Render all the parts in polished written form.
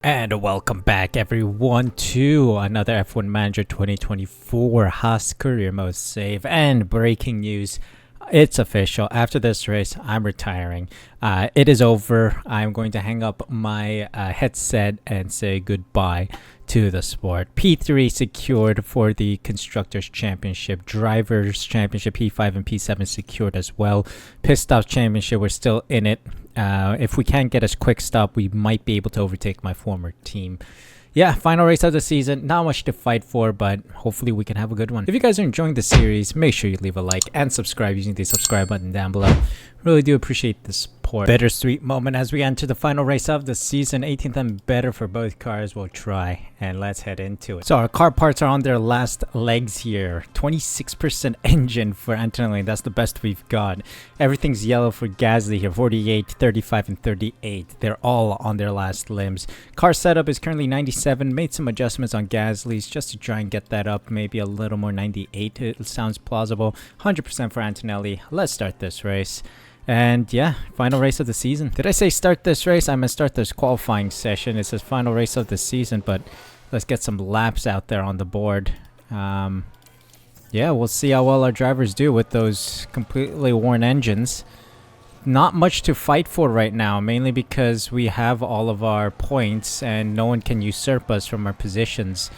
And welcome back everyone to another F1 Manager 2024 Haas Career Mode save. And breaking news, it's official. After this race, I'm retiring. It is over. I'm going to hang up my headset and say goodbye to the sport. P3 secured for the Constructors Championship. Drivers Championship P5 and P7 secured as well. Pit Stop Championship, we're still in it. If we can't get a quick stop, we might be able to overtake my former team. Yeah, final race of the season. Not much to fight for, but hopefully we can have a good one. If you guys are enjoying the series, make sure you leave a like and subscribe using the subscribe button down below. Really do appreciate the support. Bittersweet moment as we enter the final race of the season. 18th and better for both cars. We'll try, and let's head into it. So our car parts are on their last legs here. 26% engine for Antonelli. That's the best we've got. Everything's yellow for Gasly here. 48, 35, and 38. They're all on their last limbs. Car setup is currently 97. Made some adjustments on Gasly's just to try and get that up. Maybe a little more. 98. It sounds plausible. 100% for Antonelli. Let's start this race. And yeah, final race of the season. Did I say start this race? I meant start this qualifying session. It says final race of the season, but let's get some laps out there on the board. Yeah, we'll see how well our drivers do with those completely worn engines. Not much to fight for right now, mainly because we have all of our points and no one can usurp us from our positions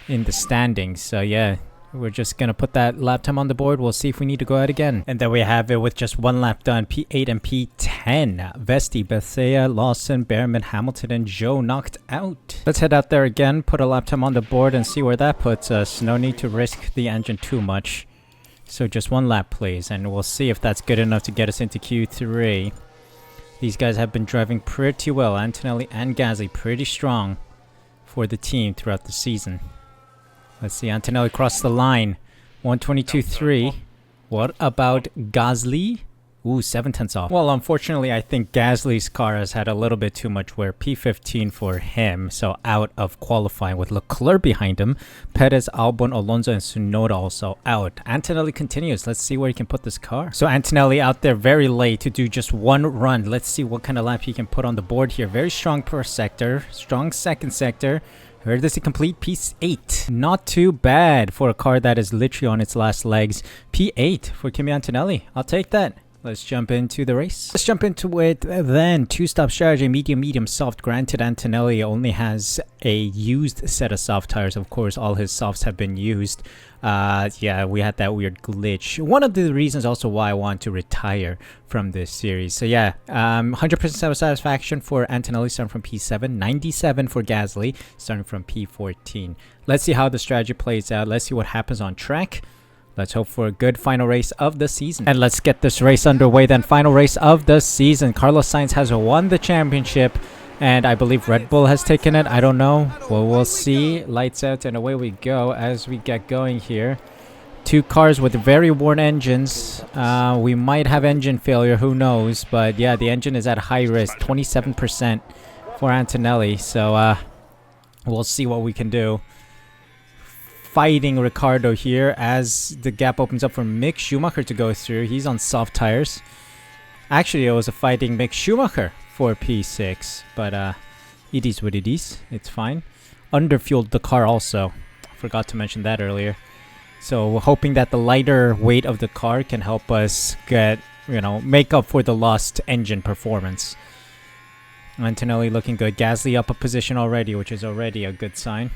in the standings. So yeah, we're just going to put that lap time on the board. We'll see if we need to go out again. And there we have it with just one lap done. P8 and P10. Vesti, Bethea, Lawson, Behrman, Hamilton, and Joe knocked out. Let's head out there again, put a lap time on the board, and see where that puts us. No need to risk the engine too much. So just one lap, please. And we'll see if that's good enough to get us into Q3. These guys have been driving pretty well. Antonelli and Gasly pretty strong for the team throughout the season. Let's see, Antonelli crossed the line. 122.3. What about Gasly? Ooh, 7/10 off. Well, unfortunately, I think Gasly's car has had a little bit too much wear. P15 for him, so out of qualifying with Leclerc behind him. Perez, Albon, Alonso, and Tsunoda also out. Antonelli continues. Let's see where he can put this car. So Antonelli out there very late to do just one run. Let's see what kind of lap he can put on the board here. Very strong first sector, strong second sector. Where does he complete? P8. Not too bad for a car that is literally on its last legs. P8 for Kimi Antonelli. I'll take that. Let's jump into the race. Let's jump into it then. Two-stop strategy, medium, medium, soft. Granted, Antonelli only has a used set of soft tires. Of course, all his softs have been used. Yeah, we had that weird glitch. One of the reasons also why I want to retire from this series. So yeah, 100% satisfaction for Antonelli starting from P7. 97 for Gasly starting from P14. Let's see how the strategy plays out. Let's see what happens on track. Let's hope for a good final race of the season. And let's get this race underway then. Final race of the season. Carlos Sainz has won the championship. And I believe Red Bull has taken it. I don't know. Well, we'll see. Lights out and away we go as we get going here. Two cars with very worn engines. We might have engine failure. Who knows? But yeah, the engine is at high risk. 27% for Antonelli. So we'll see what we can do. Fighting Ricardo here as the gap opens up for Mick Schumacher to go through. He's on soft tires. Actually, it was a fighting Mick Schumacher for P6, but it is what it is. It's fine. Underfueled the car also. Forgot to mention that earlier. So we're hoping that the lighter weight of the car can help us get, make up for the lost engine performance. Antonelli looking good. Gasly up a position already, which is already a good sign.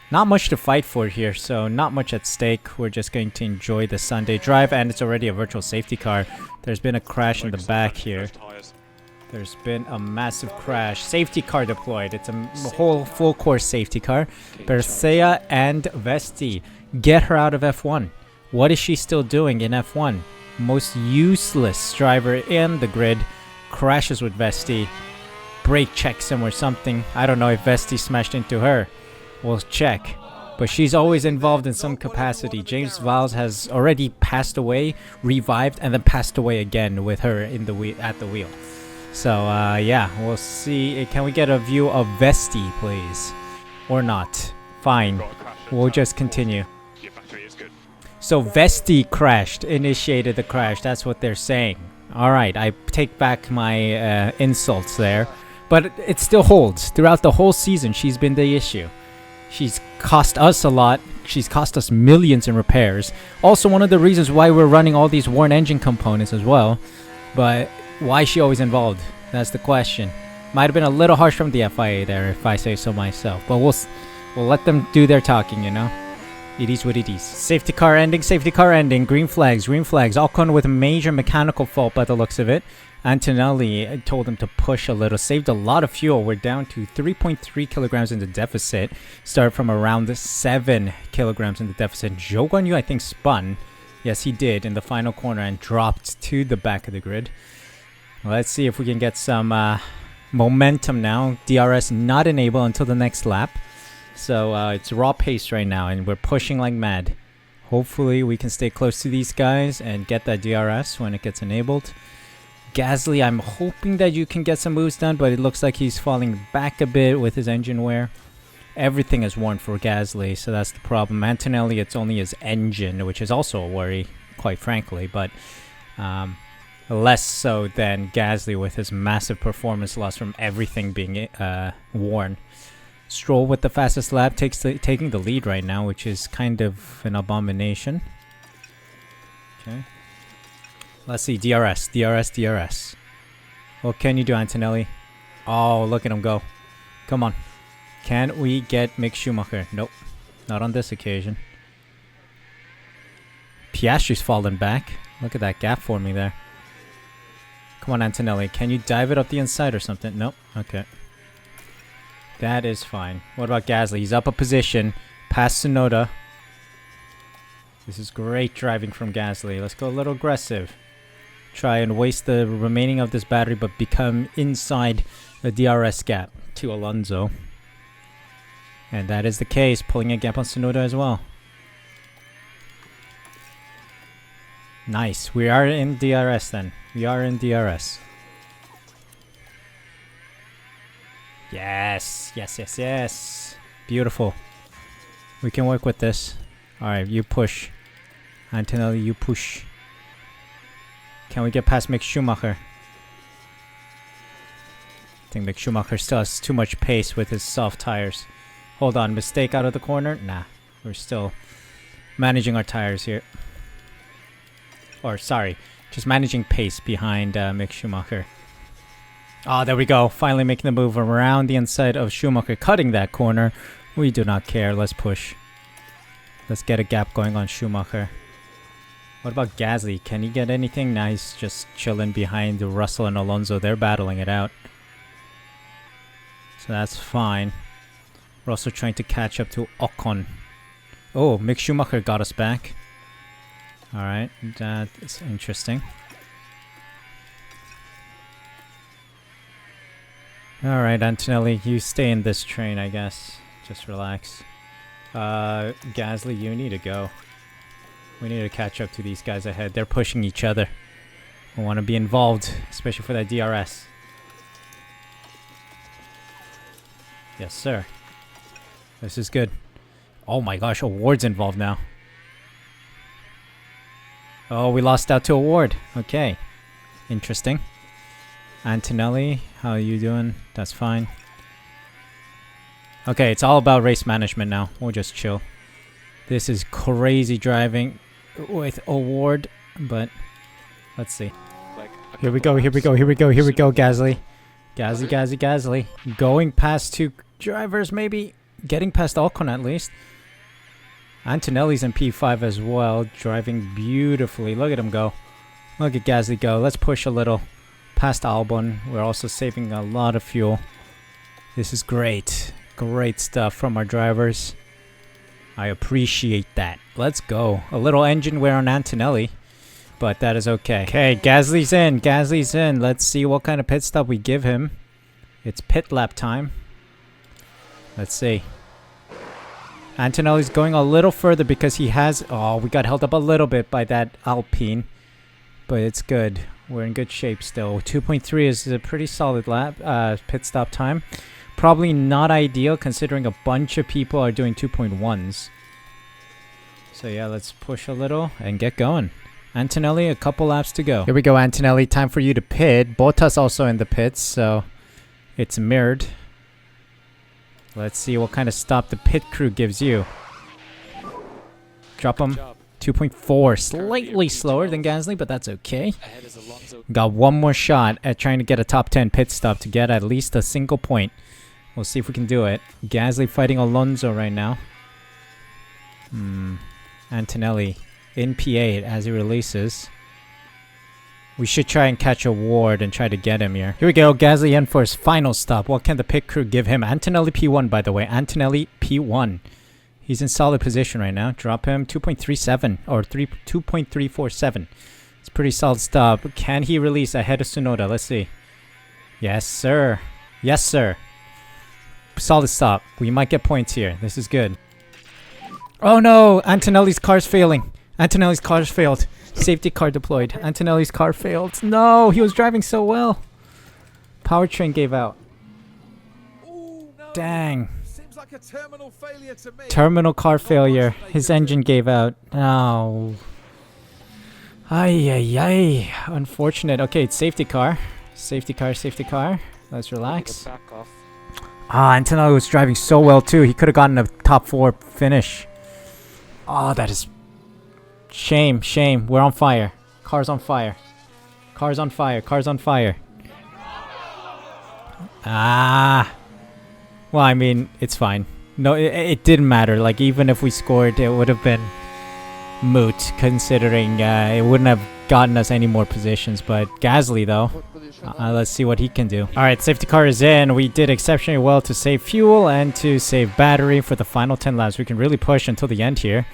Not much to fight for here, so not much at stake. We're just going to enjoy the Sunday drive, and it's already a virtual safety car. There's been a crash in the back here. There's been a massive crash. Safety car deployed. It's a whole full course safety car. Bercea and Vesti. Get her out of F1. What is she still doing in F1? Most useless driver in the grid. Crashes with Vesti. Brake checks him or something. I don't know if Vesti smashed into her. We'll check. But she's always involved in some capacity. James Vowles has already passed away, revived, and then passed away again with her in the at the wheel. So yeah, we'll see. Can we get a view of Vesti, please? Or not? Fine. We'll just continue. So Vesti crashed, initiated the crash. That's what they're saying. All right, I take back my insults there. But it still holds. Throughout the whole season, she's been the issue. She's cost us a lot. She's cost us millions in repairs. Also, one of the reasons why we're running all these worn engine components as well. But why is she always involved? That's the question. Might have been a little harsh from the FIA there, if I say so myself. But we'll let them do their talking, you know? It is what it is. Safety car ending, safety car ending. Green flags, green flags. Ocon with a major mechanical fault by the looks of it. Antonelli told him to push a little, saved a lot of fuel. We're down to 3.3 kilograms in the deficit. Started from around 7 kilograms in the deficit. Zhou Guanyu, I think, spun. Yes, he did in the final corner and dropped to the back of the grid. Let's see if we can get some momentum now. DRS not enabled until the next lap. So it's raw pace right now, and we're pushing like mad. Hopefully, we can stay close to these guys and get that DRS when it gets enabled. Gasly, I'm hoping that you can get some moves done, but it looks like he's falling back a bit with his engine wear. Everything is worn for Gasly, so that's the problem. Antonelli, it's only his engine, which is also a worry, quite frankly, but less so than Gasly with his massive performance loss from everything being worn. Stroll with the fastest lap, taking the lead right now, which is kind of an abomination. Okay. Let's see, DRS. What can you do, Antonelli? Oh, look at him go. Come on. Can we get Mick Schumacher? Nope. Not on this occasion. Piastri's fallen back. Look at that gap forming there. Come on, Antonelli. Can you dive it up the inside or something? Nope. Okay. That is fine. What about Gasly? He's up a position. Past Tsunoda. This is great driving from Gasly. Let's go a little aggressive. Try and waste the remaining of this battery, but become inside the DRS gap to Alonso. And that is the case, pulling a gap on Tsunoda as well. Nice. We are in DRS then. We are in DRS. Yes. Yes. Beautiful. We can work with this. Alright, you push. Antonelli, you push. Can we get past Mick Schumacher? I think Mick Schumacher still has too much pace with his soft tires. Hold on, mistake out of the corner? Nah, we're still managing our tires here. Or, sorry, just managing pace behind Mick Schumacher. Oh, there we go. Finally making the move around the inside of Schumacher, cutting that corner. We do not care. Let's push. Let's get a gap going on Schumacher. What about Gasly? Can he get anything? Nah, he's just chilling behind Russell and Alonso. They're battling it out. So that's fine. We're also trying to catch up to Ocon. Oh, Mick Schumacher got us back. Alright, that is interesting. Alright, Antonelli, you stay in this train, I guess. Just relax. Gasly, you need to go. We need to catch up to these guys ahead. They're pushing each other. We want to be involved, especially for that DRS. Yes, sir. This is good. Oh my gosh, Award's involved now. Oh, we lost out to Award. Okay. Interesting. Antonelli, how are you doing? That's fine. Okay, it's all about race management now. We'll just chill. This is crazy driving with Award, but let's see. Here we go, Gasly. Gasly. Going past two drivers, maybe. Getting past Ocon at least. Antonelli's in P5 as well, driving beautifully. Look at him go. Look at Gasly go. Let's push a little past Albon. We're also saving a lot of fuel. This is great. Great stuff from our drivers. I appreciate that. Let's go. A little engine wear on Antonelli, but that is okay. Okay, Gasly's in. Let's see what kind of pit stop we give him. It's pit lap time. Let's see. Antonelli's going a little further because he has... Oh, we got held up a little bit by that Alpine, but it's good. We're in good shape still. 2.3 is a pretty solid lap pit stop time. Probably not ideal considering a bunch of people are doing 2.1s. So yeah, let's push a little and get going. Antonelli, a couple laps to go. Here we go, Antonelli. Time for you to pit. Bottas also in the pits, so it's mirrored. Let's see what kind of stop the pit crew gives you. Drop him. 2.4. Slightly slower than Gasly, but that's okay. Got one more shot at trying to get a top 10 pit stop to get at least a single point. We'll see if we can do it. Gasly fighting Alonso right now. Antonelli in P8 as he releases. We should try and catch a Ward and try to get him here. Here we go. Gasly in for his final stop. What can the pit crew give him? Antonelli P1, by the way. Antonelli P1. He's in solid position right now. Drop him 2.37 or 2.347. It's a pretty solid stop. Can he release ahead of Tsunoda? Let's see. Yes, sir. Yes, sir. Solid stop. We might get points here. This is good. Oh no! Antonelli's car's failing. Antonelli's car's failed. Safety car deployed. Antonelli's car failed. No! He was driving so well. Powertrain gave out. Ooh, no. Dang. Seems like a terminal failure to me. Terminal car failure. His engine gave out. Oh. Ay, ay, ay. Unfortunate. Okay, it's safety car. Safety car, safety car. Let's relax. Antonelli was driving so well too. He could have gotten a top 4 finish. Oh, that is... Shame, shame. We're on fire. Car's on fire. Car's on fire. Car's on fire. Ah. Well, I mean, it's fine. No, it didn't matter. Like, even if we scored, it would have been moot, considering it wouldn't have gotten us any more positions. But Gasly, though, let's see what he can do. All right, safety car is in. We did exceptionally well to save fuel and to save battery for the final 10 laps. We can really push until the end here.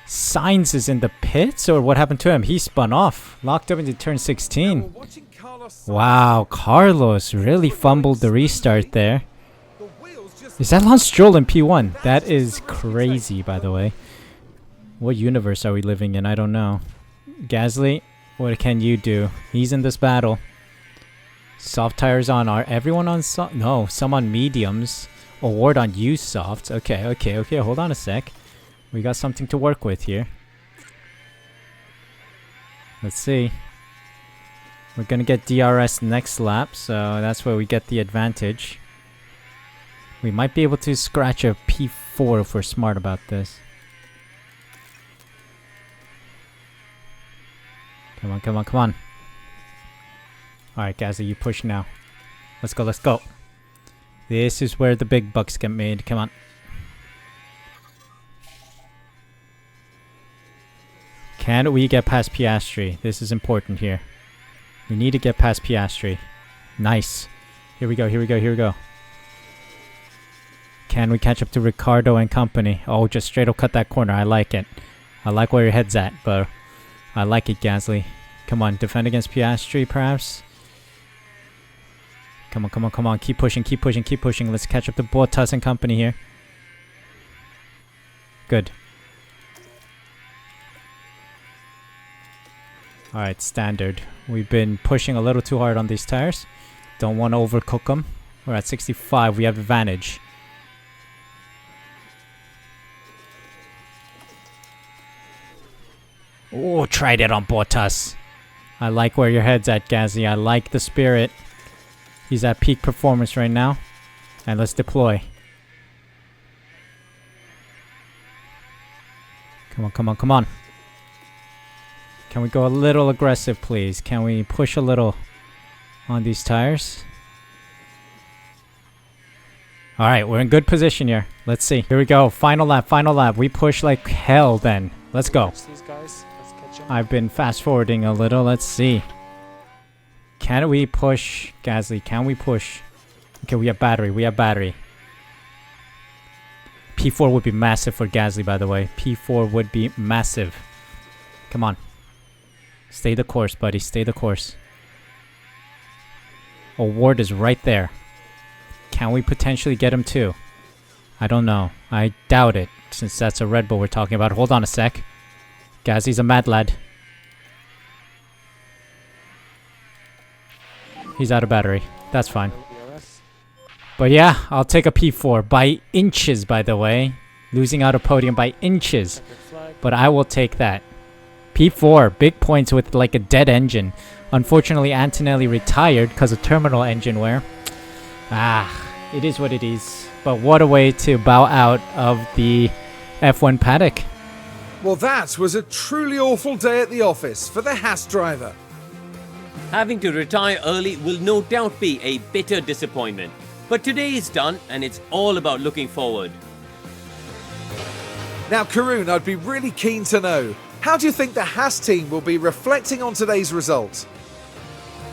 Sainz is in the pits, or what happened to him? He spun off, locked up into turn 16. Wow, Carlos really fumbled the restart there. Is that Lance Stroll in P1? That is crazy, by the way. What universe are we living in? I don't know. Gasly, what can you do? He's in this battle. Soft tires on. Are everyone on soft? No, some on mediums. Award on used softs. Okay, okay, okay. Hold on a sec. We got something to work with here. Let's see. We're gonna get DRS next lap, so that's where we get the advantage. We might be able to scratch a P4 if we're smart about this. Come on, come on, come on. Alright, Gasly, you push now. Let's go, let's go. This is where the big bucks get made. Come on. Can we get past Piastri? This is important here. We need to get past Piastri. Nice. Here we go, here we go, here we go. Can we catch up to Ricardo and company? Oh, just straight up cut that corner. I like it. I like where your head's at, but I like it, Gasly. Come on, defend against Piastri, perhaps. Come on, come on, come on. Keep pushing, keep pushing, keep pushing. Let's catch up to Bottas and company here. Good. Alright, standard. We've been pushing a little too hard on these tires. Don't want to overcook them. We're at 65. We have advantage. Oh, tried it on Bottas. I like where your head's at, Gasly. I like the spirit. He's at peak performance right now. And let's deploy. Come on, come on, come on. Can we go a little aggressive, please? Can we push a little on these tires? Alright, we're in good position here. Let's see. Here we go. Final lap, final lap. We push like hell then. Let's go. I've been fast forwarding a little. Let's see. Can we push, Gasly? Can we push? Okay, we have battery. We have battery. P4 would be massive for Gasly, by the way. P4 would be massive. Come on. Stay the course, buddy. Stay the course. Award is right there. Can we potentially get him too? I don't know. I doubt it, since that's a Red Bull we're talking about. Hold on a sec. Gasly's a mad lad. He's out of battery. That's fine. But yeah, I'll take a P4. By inches, by the way. Losing out a podium by inches. But I will take that. P4, big points with like a dead engine. Unfortunately, Antonelli retired because of terminal engine wear. It is what it is. But what a way to bow out of the F1 paddock. Well, that was a truly awful day at the office for the Haas driver. Having to retire early will no doubt be a bitter disappointment. But today is done and it's all about looking forward. Now, Karun, I'd be really keen to know, how do you think the Haas team will be reflecting on today's result?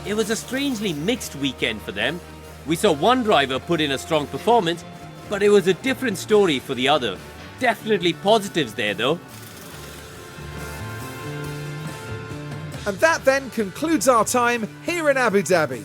It was a strangely mixed weekend for them. We saw one driver put in a strong performance, but it was a different story for the other. Definitely positives there though. And that then concludes our time here in Abu Dhabi.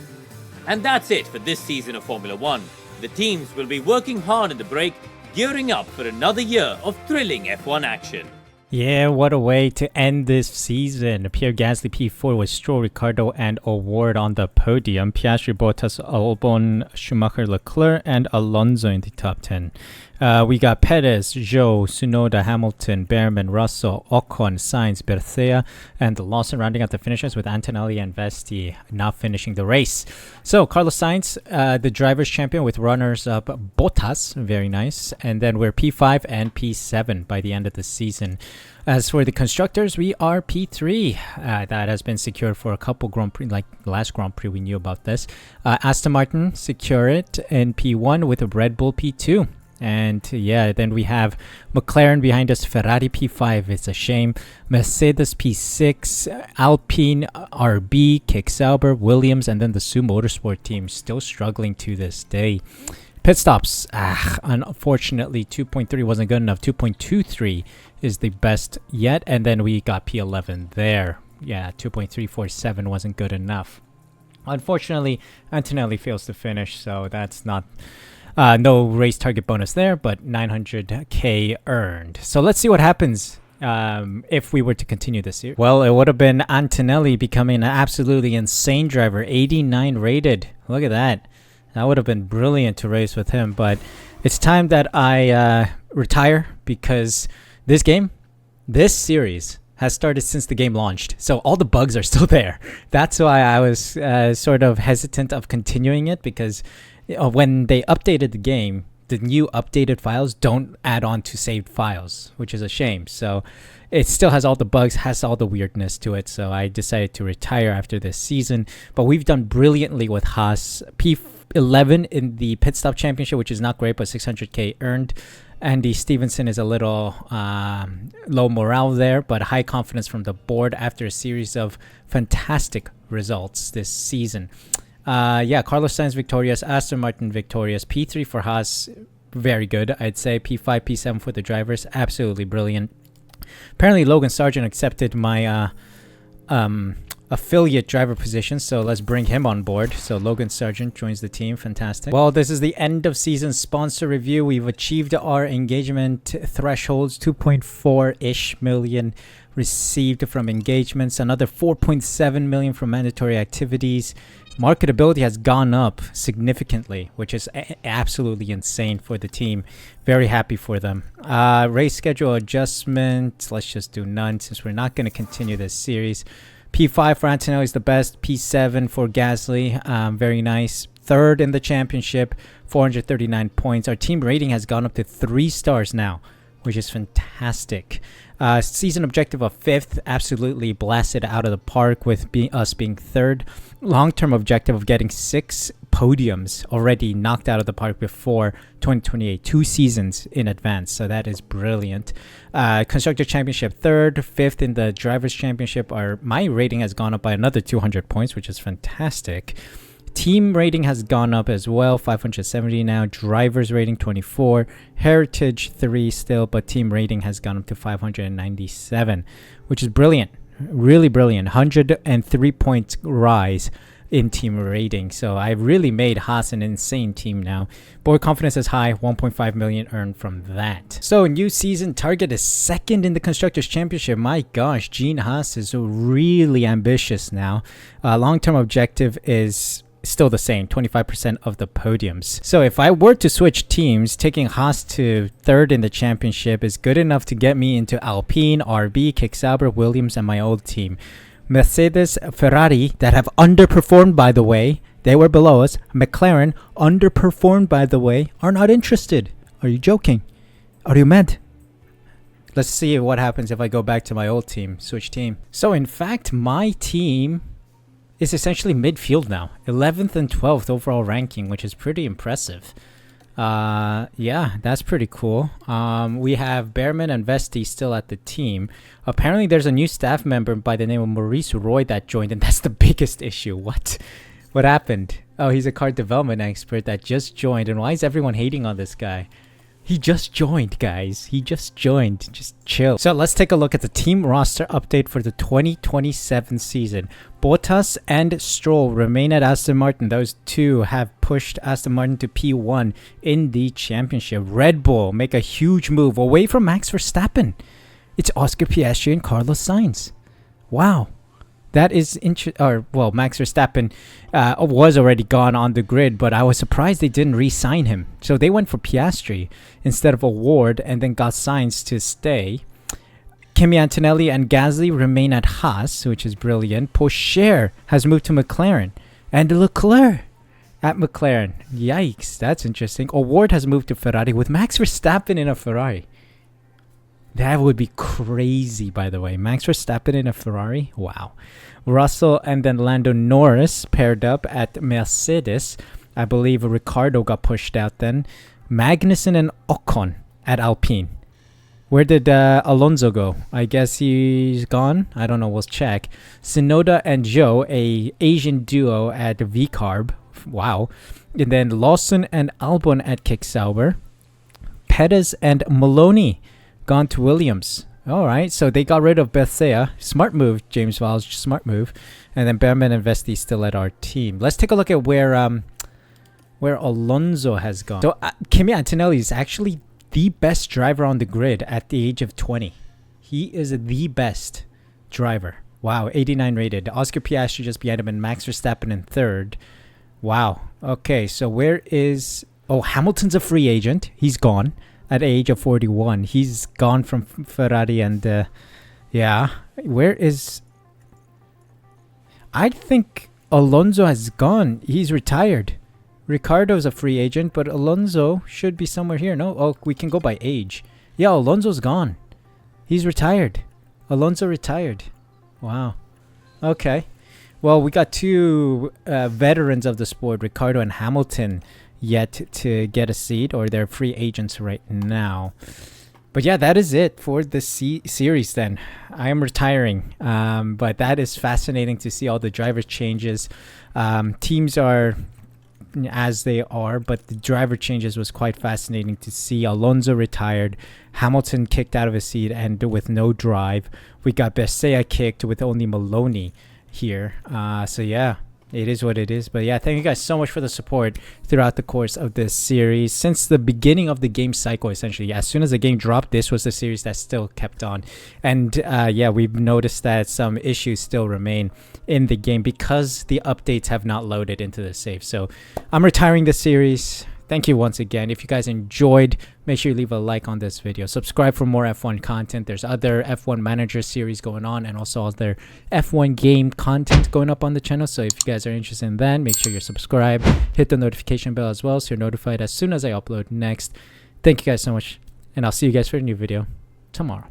And that's it for this season of Formula One. The teams will be working hard in the break, gearing up for another year of thrilling F1 action. Yeah, what a way to end this season. Pierre Gasly P4 with Stroll, Ricciardo, and Award on the podium. Piastri, Bottas, Albon, Schumacher, Leclerc, and Alonso in the top 10. We got Perez, Zhou, Tsunoda, Hamilton, Behrman, Russell, Ocon, Sainz, Berthea, and Lawson rounding out the finishers with Antonelli and Vesti not finishing the race. So Carlos Sainz, the driver's champion with runners-up Bottas, very nice. And then we're P5 and P7 by the end of the season. As for the constructors, we are P3. That has been secured for a couple Grand Prix, like the last Grand Prix we knew about this. Aston Martin secure it in P1 with a Red Bull P2. And yeah, then we have McLaren behind us, Ferrari P5, it's a shame. Mercedes P6, Alpine, RB, Kick Sauber, Williams, and then the Suh Motorsport team still struggling to this day. Pit stops, unfortunately 2.3 wasn't good enough. 2.23 is the best yet, and then we got P11 there. Yeah, 2.347 wasn't good enough. Unfortunately, Antonelli fails to finish, so that's not... no race target bonus there, but 900k earned. So let's see what happens if we were to continue this year. Well, it would have been Antonelli becoming an absolutely insane driver, 89 rated. Look at that. That would have been brilliant to race with him, but it's time that I retire because this series has started since the game launched. So all the bugs are still there. That's why I was sort of hesitant of continuing it, because when they updated the game, the new updated files don't add on to saved files, which is a shame. So it still has all the bugs, has all the weirdness to it. So I decided to retire after this season. But we've done brilliantly with Haas. P11 in the pit stop championship, which is not great, but 600k earned. Andy Stevenson is a little low morale there, but high confidence from the board after a series of fantastic results this season. Carlos Sainz victorious, Aston Martin victorious, P3 for Haas, very good, I'd say. P5, P7 for the drivers, absolutely brilliant. Apparently Logan Sargent accepted my affiliate driver position, so let's bring him on board. So Logan Sargent joins the team, fantastic. Well, this is the end of season sponsor review. We've achieved our engagement thresholds, 2.4-ish million received from engagements, another 4.7 million from mandatory activities. Marketability has gone up significantly, which is absolutely insane for the team. Very happy for them. Race schedule adjustment, let's just do none since we're not going to continue this series. P5 for Antonelli is the best. P7 for Gasly, very nice. Third in the championship, 439 points. Our team rating has gone up to 3 stars now, which is fantastic. Season objective of 5th, absolutely blasted out of the park with us being 3rd. Long-term objective of getting 6 podiums already knocked out of the park before 2028, 2 seasons in advance, so that is brilliant. Constructor Championship 3rd, 5th in the Drivers Championship. My rating has gone up by another 200 points, which is fantastic. Team rating has gone up as well, 570 now. Drivers rating 24. Heritage 3 still, but team rating has gone up to 597, which is brilliant. Really brilliant. 103 points rise in team rating. So I really made Haas an insane team now. Board confidence is high, 1.5 million earned from that. So new season target is 2nd in the Constructors Championship. My gosh, Gene Haas is really ambitious now. Long-term objective is still the same, 25% of the podiums. So if I were to switch teams, taking Haas to third in the championship is good enough to get me into Alpine, RB, Kick Sauber, Williams, and my old team. Mercedes, Ferrari, that have underperformed, by the way, they were below us. McLaren, underperformed, by the way, are not interested. Are you joking? Are you mad? Let's see what happens if I go back to my old team, switch team. So in fact, my team is essentially midfield now. 11th and 12th overall ranking, which is pretty impressive. Yeah, that's pretty cool. We have Behrman and Vesti still at the team. Apparently there's a new staff member by the name of Maurice Roy that joined, and that's the biggest issue. What happened? Oh, he's a car development expert that just joined, and why is everyone hating on this guy? He just joined, guys. He just joined. Just chill. So let's take a look at the team roster update for the 2027 season. Bottas and Stroll remain at Aston Martin. Those two have pushed Aston Martin to P1 in the championship. Red Bull make a huge move away from Max Verstappen. It's Oscar Piastri and Carlos Sainz. Wow. That is well, Max Verstappen was already gone on the grid, but I was surprised they didn't re-sign him. So they went for Piastri instead of a Ward, and then got Sainz to stay. Kimi Antonelli and Gasly remain at Haas, which is brilliant. Pocher has moved to McLaren, and Leclerc at McLaren. Yikes, that's interesting. Ward has moved to Ferrari with Max Verstappen in a Ferrari. That would be crazy, by the way. Max Verstappen in a Ferrari? Wow. Russell and then Lando Norris paired up at Mercedes. I believe Ricardo got pushed out then. Magnussen and Ocon at Alpine. Where did Alonso go? I guess he's gone. I don't know. We'll check. Tsunoda and Zhou, a Asian duo at VCarb. Wow. And then Lawson and Albon at Kick Sauber. Perez and Maloney gone to Williams. All right, so they got rid of Bethea. Smart move, James Vowles. Smart move. And then Behrman and Vesti still at our team. Let's take a look at where Alonso has gone. So Kimi Antonelli is actually the best driver on the grid at the age of 20. He is the best driver. Wow, 89 rated. Oscar Piastri just behind him, and Max Verstappen in third. Wow. Okay, so where is... Oh, Hamilton's a free agent. He's gone at the age of 41. He's gone from Ferrari, and yeah. Where is... I think Alonso has gone. He's retired. Ricardo's a free agent, but Alonso should be somewhere here. No? Oh, we can go by age. Yeah, Alonso's gone. He's retired. Alonso retired. Wow. Okay. Well, we got two veterans of the sport, Ricardo and Hamilton, yet to get a seat, or they're free agents right now. But yeah, that is it for the series then. I am retiring, but that is fascinating to see all the driver changes. Teams are as they are, but the driver changes was quite fascinating to see. Alonso retired, Hamilton kicked out of his seat and with no drive. We got Bessea kicked with only Maloney here. So yeah, it is what it is. But yeah, thank you guys so much for the support throughout the course of this series. Since the beginning of the game cycle, essentially, as soon as the game dropped, this was the series that still kept on. And yeah, we've noticed that some issues still remain in the game because the updates have not loaded into the save. So I'm retiring the series. Thank you once again. If you guys enjoyed, make sure you leave a like on this video. Subscribe for more F1 content. There's other F1 Manager series going on, and also other F1 game content going up on the channel. So if you guys are interested in that, make sure you're subscribed. Hit the notification bell as well so you're notified as soon as I upload next. Thank you guys so much, and I'll see you guys for a new video tomorrow.